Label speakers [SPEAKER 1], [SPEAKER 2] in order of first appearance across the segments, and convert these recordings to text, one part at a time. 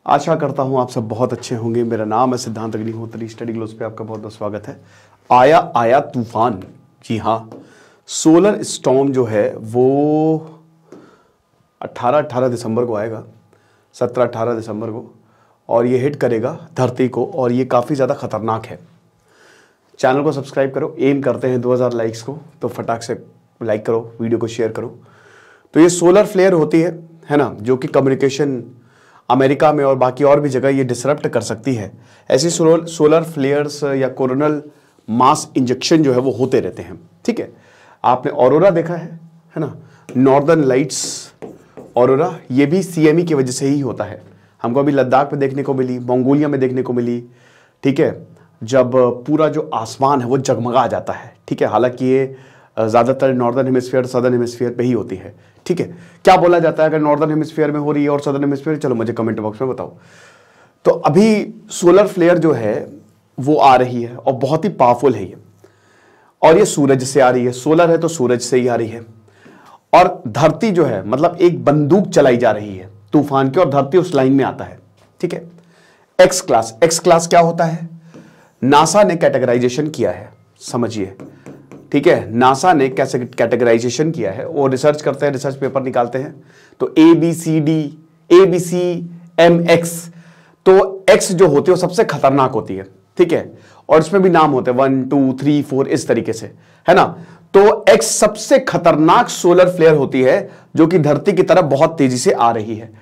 [SPEAKER 1] आशा करता हूं आप सब बहुत अच्छे होंगे। मेरा नाम है सिद्धांत अग्निहोत्री। स्टडी ग्लोस पे आपका बहुत बहुत स्वागत है। आया आया तूफान, जी हाँ, सोलर स्टॉर्म जो है वो 18 दिसंबर को आएगा, 17-18 दिसंबर को, और ये हिट करेगा धरती को और ये काफ़ी ज़्यादा खतरनाक है। चैनल को सब्सक्राइब करो। एम करते हैं 2000 लाइक्स को, तो फटाक से लाइक करो, वीडियो को शेयर करो। तो ये सोलर फ्लेयर होती है ना, जो कि कम्युनिकेशन अमेरिका में और बाकी और भी जगह ये डिसरप्ट कर सकती है। ऐसी सोलर फ्लेयर्स या कोरोनल मास इंजेक्शन जो है वो होते रहते हैं। ठीक है, आपने ऑरोरा देखा है ना, नॉर्दर्न लाइट्स ऑरोरा, ये भी सीएमई की वजह से ही होता है। हमको अभी लद्दाख में देखने को मिली, मंगोलिया में देखने को मिली। ठीक है, जब पूरा जो आसमान है वो जगमगा जाता है। ठीक है, हालांकि ये ज़्यादातर नॉर्दर्न हेमिस्फीयर सदर्न हेमिस्फीयर पे ही होती है। ठीक है, क्या बोला जाता है अगर नॉर्दर्न हेमिस्फीयर में हो रही है और सदर्न हेमिस्फीयर? चलो मुझे कमेंट बॉक्स में बताओ। तो अभी सोलर फ्लेयर जो है वो आ रही है और बहुत ही पावरफुल है ये, और ये सूरज से आ रही है। सोलर है तो सूरज से ही आ रही है, और धरती जो है मतलब एक बंदूक चलाई जा रही है तूफान की, और धरती उस लाइन में आता है। ठीक है, एक्स क्लास क्या होता है? नासा ने कैटेगराइजेशन किया है, समझिए। ठीक है, नासा ने कैसे कैटेगराइजेशन किया है, वो रिसर्च करते हैं, रिसर्च पेपर निकालते हैं। तो ABCDMX, तो X जो होती है वो सबसे खतरनाक होती है। ठीक है, और इसमें भी नाम होते हैं 1 2 3 4 इस तरीके से, है ना। तो X सबसे खतरनाक सोलर फ्लेयर होती है जो कि धरती की तरफ बहुत तेजी से आ रही है।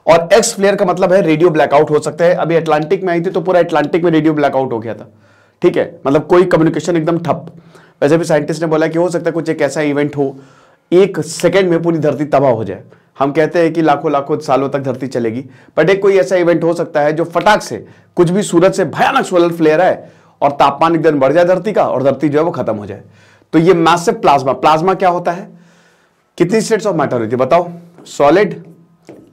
[SPEAKER 1] और X फ्लेयर का मतलब है रेडियो ब्लैकआउट हो सकता है। अभी अटलांटिक में आई थी तो पूरा अटलांटिक में रेडियो ब्लैकआउट हो गया था। ठीक है, मतलब कोई कम्युनिकेशन एकदम ठप। वैसे भी साइंटिस्ट ने बोला कि हो सकता है कुछ एक ऐसा इवेंट हो, 1 सेकेंड में पूरी धरती तबाह हो जाए। हम कहते हैं कि लाखों सालों तक धरती चलेगी, बट एक कोई ऐसा इवेंट हो सकता है जो फटाक से कुछ भी सूरज से भयानक सोलर फ्लेयर है और तापमान एकदम बढ़ जाए धरती का, और धरती जो है वो खत्म हो जाए। तो ये मैसिव प्लाज्मा क्या होता है? कितनी स्टेट्स ऑफ मैटर होती है बताओ? सॉलिड,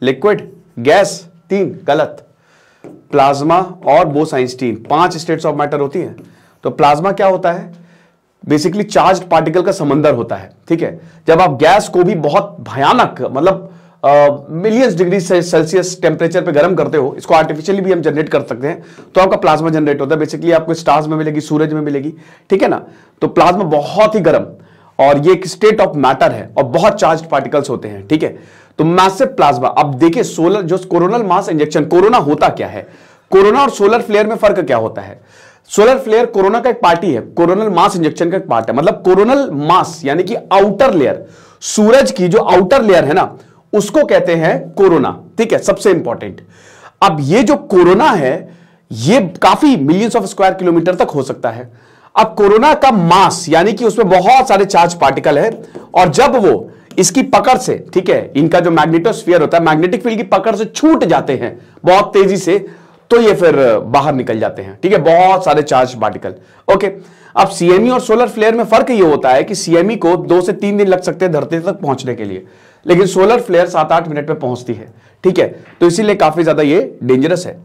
[SPEAKER 1] लिक्विड, गैस, 3 गलत। प्लाज्मा और बोस-आइंस्टीन 5 स्टेट्स ऑफ मैटर होती हैं। तो प्लाज्मा क्या होता है? बेसिकली चार्ज पार्टिकल का समंदर होता है। ठीक है, जब आप गैस को भी बहुत भयानक मतलब मिलियंस डिग्री सेल्सियस टेम्परेचर पे गर्म करते हो, इसको आर्टिफिशियली भी हम जनरेट कर सकते हैं, तो आपका प्लाज्मा जनरेट होता है। बेसिकली आपको स्टार्स में मिलेगी, सूरज में मिलेगी। ठीक है ना, तो प्लाज्मा बहुत ही गर्म, और ये एक स्टेट ऑफ मैटर है और बहुत चार्ज पार्टिकल्स होते हैं। ठीक है, तो मैसिव प्लाज्मा। अब देखिए सोलर जो कोरोनल मास इंजेक्शन, कोरोना होता क्या है? कोरोना और सोलर फ्लेयर में फर्क क्या होता है? सोलर फ्लेयर कोरोना का एक पार्टी है, कोरोनल मास इंजेक्शन का एक पार्ट है। मतलब कोरोनल मास यानी कि आउटर लेयर, सूरज की जो आउटर लेयर है ना, उसको कहते हैं कोरोना। ठीक है, सबसे इंपॉर्टेंट। अब ये जो कोरोना है ये काफी मिलियंस ऑफ स्क्वायर किलोमीटर तक हो सकता है। अब कोरोना का मास यानी कि उसमें बहुत सारे चार्ज पार्टिकल है, और जब वो इसकी पकड़ से, ठीक है, इनका जो मैग्नेटोस्फीयर होता है, मैग्नेटिक फील्ड की पकड़ से छूट जाते हैं बहुत तेजी से, तो ये फिर बाहर निकल जाते हैं। ठीक है, बहुत सारे चार्ज पार्टिकल। ओके, अब सीएमई और सोलर फ्लेयर में फर्क ये होता है कि सीएमई को 2 से 3 दिन लग सकते हैं धरती तक पहुंचने के लिए, लेकिन सोलर फ्लेयर 7-8 मिनट में पहुंचती है। ठीक है, तो इसीलिए काफी ज्यादा ये डेंजरस है।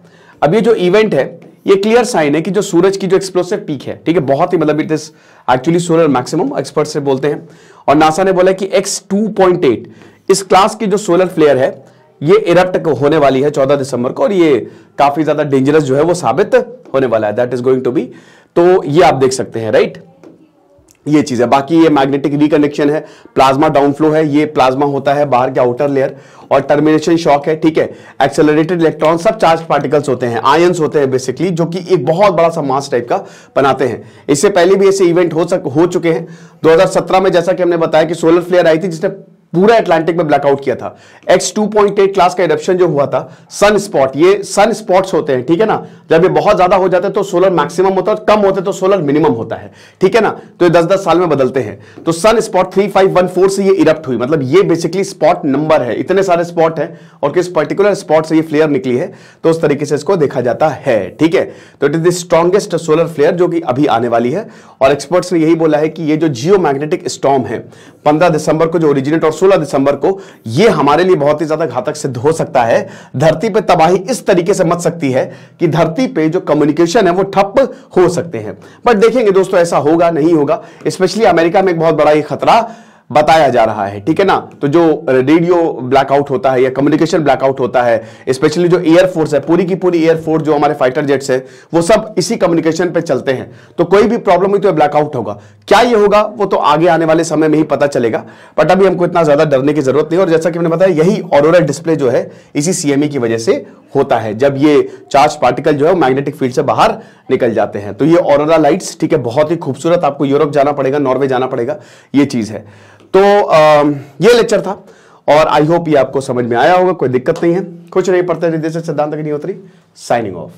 [SPEAKER 1] अब ये जो इवेंट है ये क्लियर साइन है कि जो सूरज की जो एक्सप्लोसिव पीक है, ठीक है, बहुत ही मतलब it is actually solar maximum expert से बोलते हैं, और नासा ने बोला कि X2.8 इस क्लास की जो सोलर फ्लेयर है ये इरप्ट होने वाली है 14 दिसंबर को, और ये काफी ज्यादा डेंजरस जो है वो साबित होने वाला है। That is going to be, तो ये आप देख सकते हैं, राइट। ये चीज है। बाकी ये मैग्नेटिक रिकनेक्शन है, प्लाज्मा डाउनफ्लो है, ये प्लाज्मा होता है बाहर के आउटर लेयर, और टर्मिनेशन शॉक है। ठीक है, एक्सेलरेटेड इलेक्ट्रॉन, सब चार्ज पार्टिकल्स होते हैं, आयंस होते हैं बेसिकली, जो कि एक बहुत बड़ा सा मास टाइप का बनाते हैं। इससे पहले भी ऐसे इवेंट हो चुके हैं। 2017 में जैसा कि हमने बताया कि सोलर फ्लेयर आई थी जिसने पूरा अटलांटिक में ब्लैकआउट किया था। X2.8 क्लास का इरप्शन जो हुआ था, सन स्पॉट, ये सन स्पॉट्स होते हैं। ठीक है ना, जब ये बहुत ज्यादा हो जाते हैं तो सोलर मैक्सिमम होता है, कम होते तो सोलर मिनिमम होता है। ठीक है ना, तो ये 10-10 साल में बदलते हैं। तो सन स्पॉट 3514 से ये इरप्ट हुई, मतलब ये बेसिकली स्पॉट नंबर है। इतने सारे स्पॉट हैं और किस पर्टिकुलर स्पॉट से ये फ्लेयर निकली है, तो उस तरीके से इसको देखा जाता है। ठीक है, तो it is the strongest solar flare जो कि अभी आने वाली है, और एक्सपर्ट्स ने यही बोला है कि ये जो जियोमैग्नेटिक स्टॉर्म है 15 दिसंबर को जो ओरिजिनेट, और 16 दिसंबर को, ये हमारे लिए बहुत ही ज्यादा घातक सिद्ध हो सकता है। धरती पे तबाही इस तरीके से मच सकती है कि धरती पे जो कम्युनिकेशन है वो ठप हो सकते हैं। बट देखेंगे दोस्तों, ऐसा होगा नहीं होगा। स्पेशली अमेरिका में एक बहुत बड़ा ये खतरा बताया जा रहा है, ठीक है ना। तो जो रेडियो ब्लैकआउट होता है या कम्युनिकेशन ब्लैकआउट होता है, स्पेशली जो एयरफोर्स है, पूरी की पूरी एयरफोर्स जो हमारे फाइटर जेट्स है, वो सब इसी कम्युनिकेशन पे चलते हैं। तो कोई भी प्रॉब्लम हुई तो ब्लैकआउट होगा। क्या ये होगा वो तो आगे आने वाले समय में ही पता चलेगा, बट अभी हमको इतना ज्यादा डरने की जरूरत नहीं। और जैसा कि मैंने बताया, यही ऑरोरा डिस्प्ले जो है इसी सीएमई की वजह से होता है, जब ये चार्ज पार्टिकल जो है मैग्नेटिक फील्ड से बाहर निकल जाते हैं। तो ये ऑरोरा लाइट्स, ठीक है, बहुत ही खूबसूरत। आपको यूरोप जाना पड़ेगा, नॉर्वे जाना पड़ेगा, ये चीज है। तो ये लेक्चर था और आई होप ये आपको समझ में आया होगा। कोई दिक्कत नहीं है। खुश रहिए, पढ़ते रहिए। सिद्धांत अग्निहोत्री साइनिंग ऑफ।